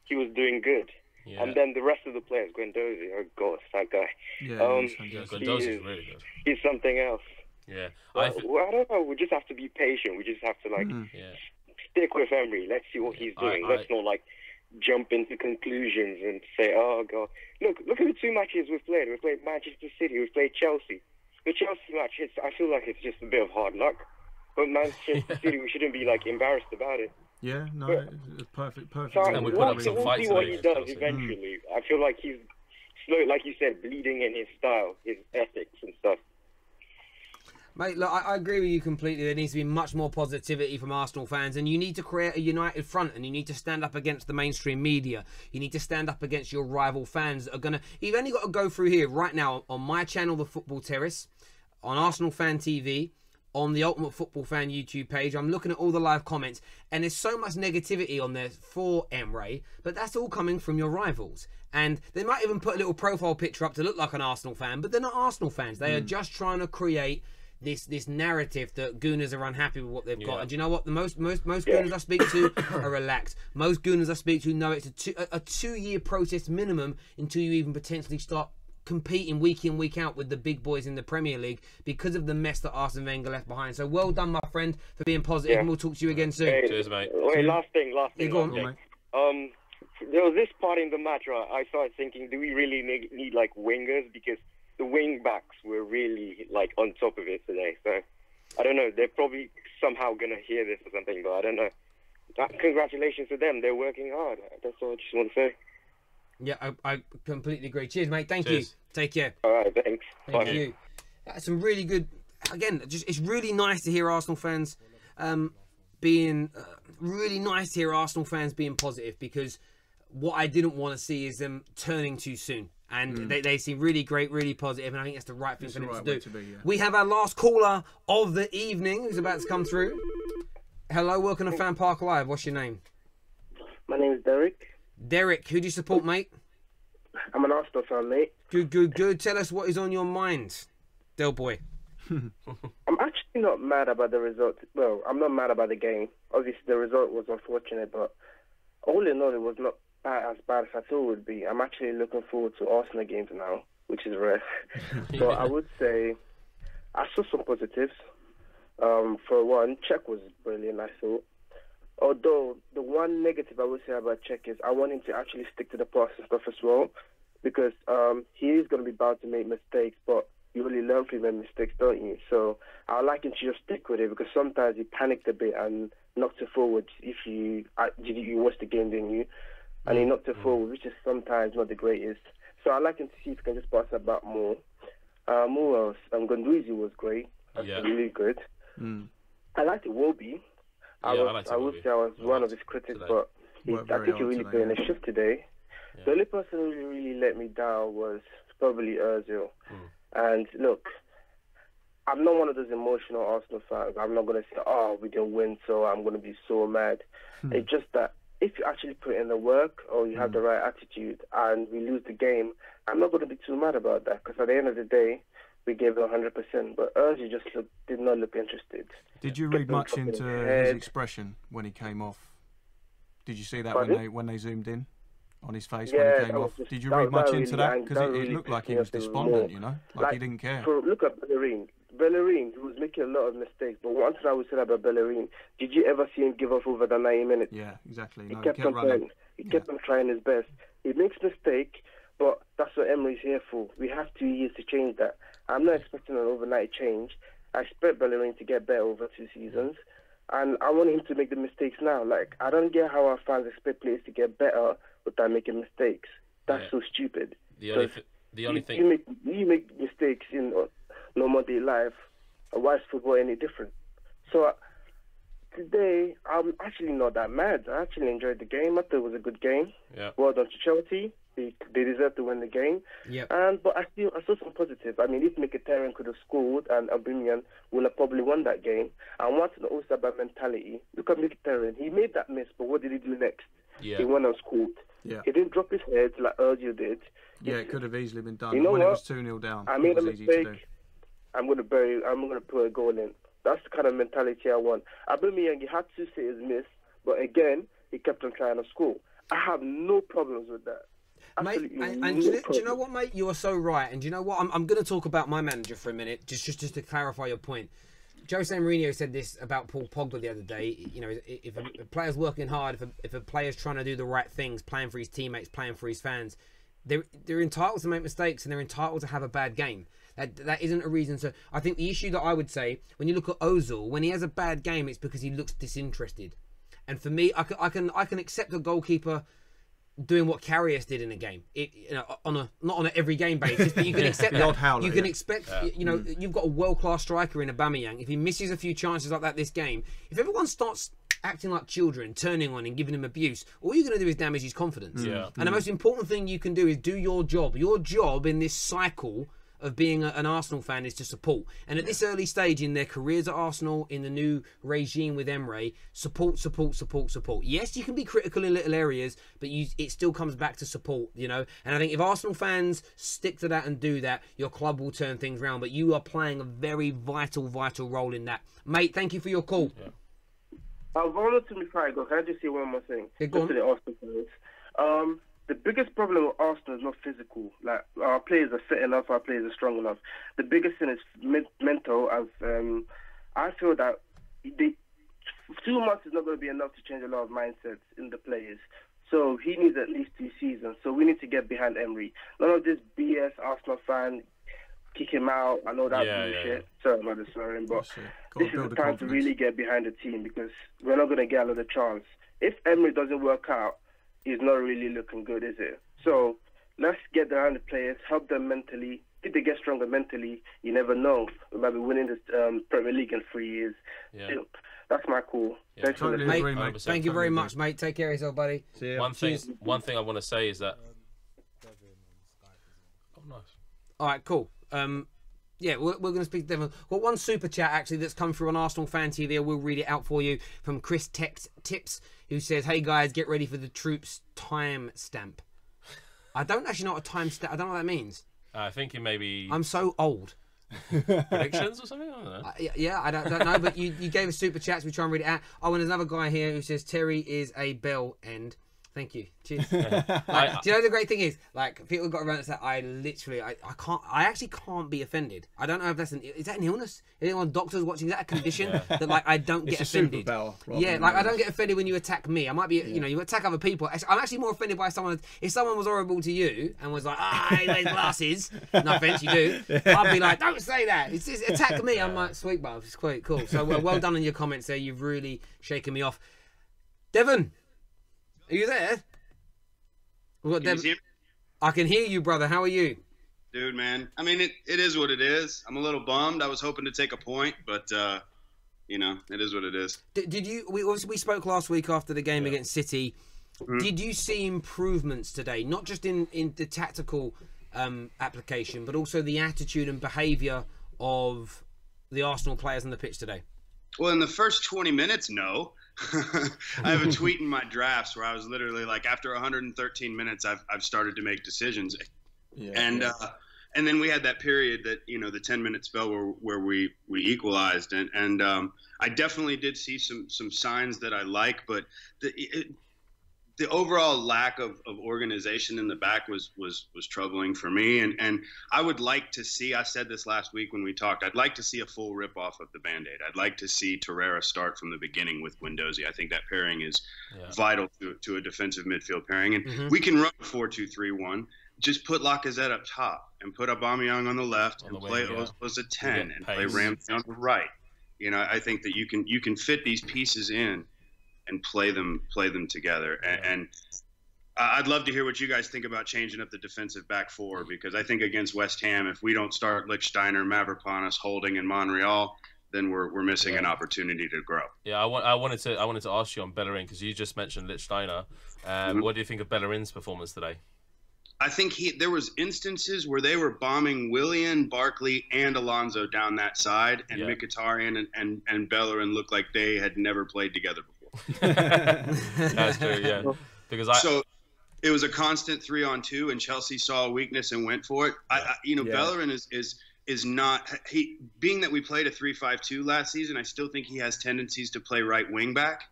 he was doing good. Yeah. And then the rest of the players, Guendouzi, oh God, that guy. Yeah, Guendouzi is really good. He's something else. Yeah. I don't know, we just have to be patient. We just have to like stick with Emery. Let's see what he's doing. Let's not like jump into conclusions and say, oh God. Look at the 2 matches we've played. We've played Manchester City, we've played Chelsea. The Chelsea match, I feel like it's just a bit of hard luck. But Manchester City, we shouldn't be like embarrassed about it. Yeah, no, it's perfect. So and we put up some fights. We'll see what he does eventually. I feel like he's slow, like you said, bleeding in his style, his ethics and stuff. Mate, look, I agree with you completely. There needs to be much more positivity from Arsenal fans, and you need to create a united front, and you need to stand up against the mainstream media. You need to stand up against your rival fans that are going to... You've only got to go through here right now on my channel, The Football Terrace, on Arsenal Fan TV, on the Ultimate Football Fan YouTube page. I'm looking at all the live comments, and there's so much negativity on there for Emre, but that's all coming from your rivals. And they might even put a little profile picture up to look like an Arsenal fan, but they're not Arsenal fans. They are just trying to create this narrative that Gooners are unhappy with what they've got. And do you know what? The most Gooners I speak to are relaxed. Most Gooners I speak to know it's a 2-year process minimum until you even potentially start competing week in, week out with the big boys in the Premier League because of the mess that Arsene Wenger left behind. So well done, my friend, for being positive, and we'll talk to you again soon. Hey, cheers, mate. Wait, last thing. Yeah, go on, mate. There was this part in the match where I started thinking, do we really need like wingers? Because the wing backs were really like on top of it today. So I don't know. They're probably somehow gonna hear this or something, but I don't know. Congratulations to them. They're working hard. That's all I just want to say. Yeah, I completely agree. Cheers, mate. Thank you. Take care. All right, thanks. Thank you. That's some really good. Again, just it's really nice to hear Arsenal fans being really nice to hear Arsenal fans being positive, because what I didn't want to see is them turning too soon. And they seem really great, really positive, and I think that's the right thing for them to do. We have our last caller of the evening who's about to come through. Hello, welcome to FanPark Live. What's your name? My name is Derek. Derek, who do you support, mate? I'm an Arsenal fan, mate. Good. Tell us what is on your mind, Del Boy. I'm actually not mad about the result. Well, I'm not mad about the game. Obviously, the result was unfortunate, but all in all, it was not as bad as I thought it would be. I'm actually looking forward to Arsenal games now, which is rare. So I would say I saw some positives. For one, Czech was brilliant, I thought. Although the one negative I would say about Czech is I want him to actually stick to the pass and stuff as well, because he is going to be bound to make mistakes, but you really learn from his mistakes, don't you? So I like him to just stick with it, because sometimes he panicked a bit and knocked it forward. If you watched the game, didn't you? And he knocked it forward, which is sometimes not the greatest. So I like him to see if he can just pass that back more. Who else? Gondouzi was great. That's really good. I liked Iwobi. I would say I was one of his critics, but I think he really put in a shift today. The only person who really let me down was probably Ozil. And look, I'm not one of those emotional Arsenal fans. I'm not going to say, oh, we didn't win, so I'm going to be so mad. It's just that if you actually put in the work, or you have the right attitude, and we lose the game, I'm not going to be too mad about that, because at the end of the day, we gave it 100%. But Ozil just did not look interested. Did you read much into his expression when he came off? Did you see that when they zoomed in on his face when he came off? Did you read much into that? Because it looked like he was despondent, you know, like he didn't care. Look at Bellerin. Bellerin, who was making a lot of mistakes, but one thing I would say about Bellerin, did you ever see him give up over the 90 minutes? Yeah, exactly. He kept on trying. He kept on trying his best. He makes mistakes, but that's what Emery's here for. We have 2 years to change that. I'm not expecting an overnight change. I expect Bellerin to get better over 2 seasons, and I want him to make the mistakes now. Like, I don't get how our fans expect players to get better without making mistakes. That's so stupid. The only thing you make mistakes in normal day life. Why is football any different? So today, I'm actually not that mad. I actually enjoyed the game. I thought it was a good game. Yeah. Well done to Chelsea. They deserve to win the game. Yeah. But I saw some positive. I mean, if Mkhitaryan could have scored and Aubameyang would have probably won that game. And what's also about mentality? Look at Mkhitaryan. He made that miss, but what did he do next? Yeah. He went and scored. Yeah. He didn't drop his head like Ozil did. Yeah, it could have easily been done. You know when what? it was 2-0 down, I made a it was easy to do. mistake. I'm gonna put a goal in. That's the kind of mentality I want. Aubameyang, he had to say his miss, but again, he kept on trying to score. I have no problems with that. Mate, and do you know what, mate? You are so right. And do you know what? I'm going to talk about my manager for a minute, just to clarify your point. Jose Mourinho said this about Paul Pogba the other day. You know, if a player's working hard, if a player's trying to do the right things, playing for his teammates, playing for his fans, they're entitled to make mistakes and they're entitled to have a bad game. That isn't a reason to... I think the issue that I would say, when you look at Ozil, when he has a bad game, it's because he looks disinterested. And for me, I can accept a goalkeeper doing what Karius did in a game, not on an every game basis, but you can accept that. You can expect, you've got a world-class striker in Aubameyang. If he misses a few chances like that this game, if everyone starts acting like children, turning on and giving him abuse, all you're going to do is damage his confidence. Yeah. And the most important thing you can do is do your job. Your job in this cycle of being an Arsenal fan is to support. And at this early stage in their careers at Arsenal, in the new regime with Emre, support. Yes, you can be critical in little areas, but it still comes back to support, And I think if Arsenal fans stick to that and do that, your club will turn things around. But you are playing a very vital role in that. Mate, thank you for your call. Yeah. Before I go, can I just say one more thing? Yeah, go on. To the Arsenal fans. The biggest problem with Arsenal is not physical. Like, our players are fit enough, our players are strong enough. The biggest thing is mental. I feel that 2 months is not going to be enough to change a lot of mindsets in the players. So he needs at least 2 seasons. So we need to get behind Emery. None of this BS Arsenal fan, kick him out. I know that bullshit. Sorry about the swearing, but this is the time to really get behind the team because we're not going to get another chance. If Emery doesn't work out, he's not really looking good, is it? So let's get behind the players, help them mentally. If they get stronger mentally, you never know. We might be winning the Premier League in 3 years. Yeah. So, that's my call. Yeah, Thanks for listening. Mate, thank you very much, mate. Take care of yourself, buddy. One thing I want to say is that. Oh, nice. All right, cool. Yeah, we're going to speak to Devon. Got one super chat actually that's come through on Arsenal Fan TV. I will read it out for you from Chris Tips, who says, "Hey guys, get ready for the troops time stamp." I don't actually know what a time stamp. I don't know what that means. I think it may be. I'm so old. Predictions or something? I don't know. Yeah, I don't know. But you gave us super chats. We try and read it out. Oh, and there's another guy here who says Terry is a bell end. Thank you. Cheers. Do you know the great thing is, like, people got around and said, I actually can't be offended. I don't know if is that an illness? Anyone doctors watching, is that a condition that like I don't get offended? Yeah, like I don't get offended when you attack me. I might be, you attack other people. I'm actually more offended by someone. If someone was horrible to you and was like, he wears glasses. No offense, you do. I'd be like, don't say that. It's attack me. I'm like, sweet, but it's quite cool. So well done on your comments there. You've really shaken me off. Devon. Are you there? We've got Can you hear me? I can hear you, brother. How are you? Dude, man. I mean, it is what it is. I'm a little bummed. I was hoping to take a point, but, it is what it is. Did you? We spoke last week after the game against City. Mm-hmm. Did you see improvements today? Not just in the tactical application, but also the attitude and behaviour of the Arsenal players on the pitch today? Well, in the first 20 minutes, no. I have a tweet in my drafts where I was literally like, after 113 minutes, I've started to make decisions, and then we had that period that the 10-minute spell where we equalized, and I definitely did see some signs that I like, but the overall lack of organization in the back was troubling for me, and I would like to see, I said this last week when we talked, I'd like to see a full rip off of the Band-Aid. I'd like to see Torreira start from the beginning with Guendouzi. I think that pairing is vital to a defensive midfield pairing, and we can run a 4-2-3-1. Just put Lacazette up top and put Aubameyang on the left and play Oz a 10 and play Ramsey on the right. I think that you can fit these pieces in and play them together. And I'd love to hear what you guys think about changing up the defensive back four, because I think against West Ham, if we don't start Lichtsteiner, Mavropanos, Holding, and Monreal, then we're missing an opportunity to grow. Yeah, I wanted to ask you on Bellerin, because you just mentioned Lichtsteiner. What do you think of Bellerin's performance today? I think there was instances where they were bombing Willian, Barkley, and Alonso down that side, and Mkhitaryan and Bellerin looked like they had never played together before. That's true, yeah. So it was a constant 3-on-2, and Chelsea saw a weakness and went for it. Bellerin is not being that we played a 3-5-2 last season. I still think he has tendencies to play right wing back.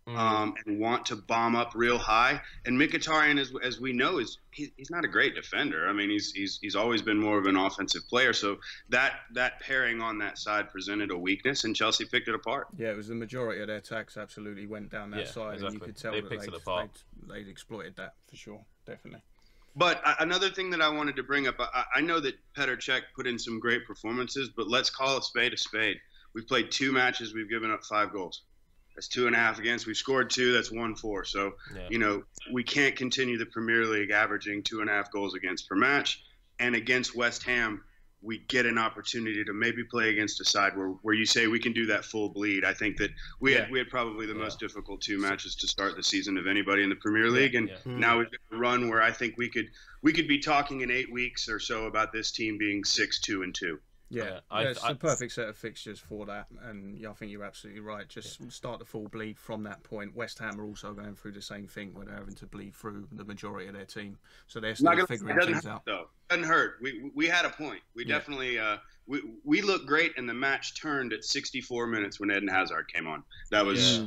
And want to bomb up real high. And Mkhitaryan, as we know, he's not a great defender. I mean, he's always been more of an offensive player. So that pairing on that side presented a weakness, and Chelsea picked it apart. Yeah, it was the majority of their attacks absolutely went down that side, and you could tell that they'd exploited that for sure, definitely. But another thing that I wanted to bring up, I know that Petr Cech put in some great performances, but let's call a spade a spade. We've played 2 matches, we've given up 5 goals. That's 2.5 against. We've scored 2. That's 1-4. So, you know, we can't continue the Premier League averaging 2.5 goals against per match. And against West Ham, we get an opportunity to maybe play against a side where you say we can do that full bleed. I think that we had probably the most difficult 2 matches to start the season of anybody in the Premier League. And now we've got a run where I think we could be talking in 8 weeks or so about this team being 6-2-2. Yeah, it's the perfect set of fixtures for that, and I think you're absolutely right. Just start the full bleed from that point. West Ham are also going through the same thing where they're having to bleed through the majority of their team, so they're still figuring things out. Though. Doesn't hurt. We had a point. We definitely we looked great, and the match turned at 64 minutes when Eden Hazard came on. That was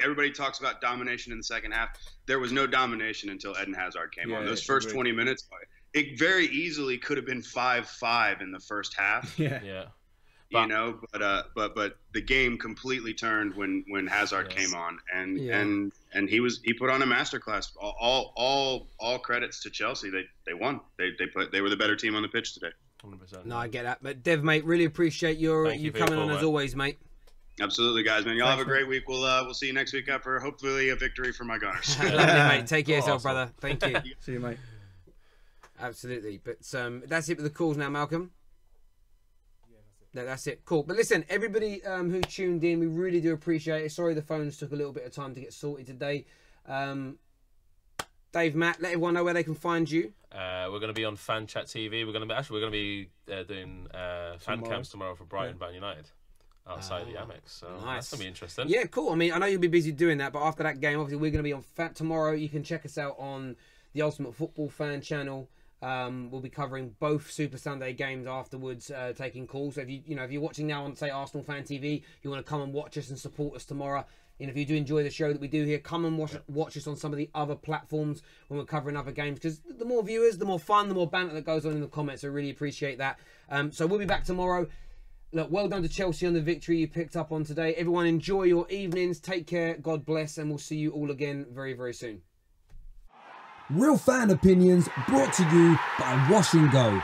everybody talks about domination in the second half. There was no domination until Eden Hazard came on. Those first 20 minutes. It very easily could have been 5-5 in the first half. You know, but the game completely turned when Hazard came on, and he put on a masterclass. All credits to Chelsea. They won. They were the better team on the pitch today. 100%. No, I get that. But Dev, mate, really appreciate you coming on as always, mate. Absolutely, guys, man. Y'all have a great week. We'll see you next week after hopefully a victory for my Gunners. Lovely, mate. Take care of yourself, brother. Thank you. See you, mate. Absolutely, but that's it with the calls now, Malcolm. No, that's it. Cool. But listen, everybody who tuned in, we really do appreciate it. Sorry the phones took a little bit of time to get sorted today. Dave, Matt, let everyone know where they can find you. We're going to be on Fan Chat TV. We're going to be doing fan camps tomorrow for Brighton Man United outside the Amex. So that's going to be interesting. Yeah, cool. I mean, I know you'll be busy doing that, but after that game, obviously, we're going to be on Fat tomorrow. You can check us out on the Ultimate Football Fan channel. We'll be covering both Super Sunday games afterwards, taking calls. So if you're watching now on, say, Arsenal Fan TV, you want to come and watch us and support us tomorrow. And if you do enjoy the show that we do here, come and watch us on some of the other platforms when we're covering other games. Because the more viewers, the more fun, the more banter that goes on in the comments. I really appreciate that. So we'll be back tomorrow. Look, well done to Chelsea on the victory you picked up on today. Everyone enjoy your evenings. Take care. God bless. And we'll see you all again very, very soon. Real fan opinions brought to you by Wash and Go.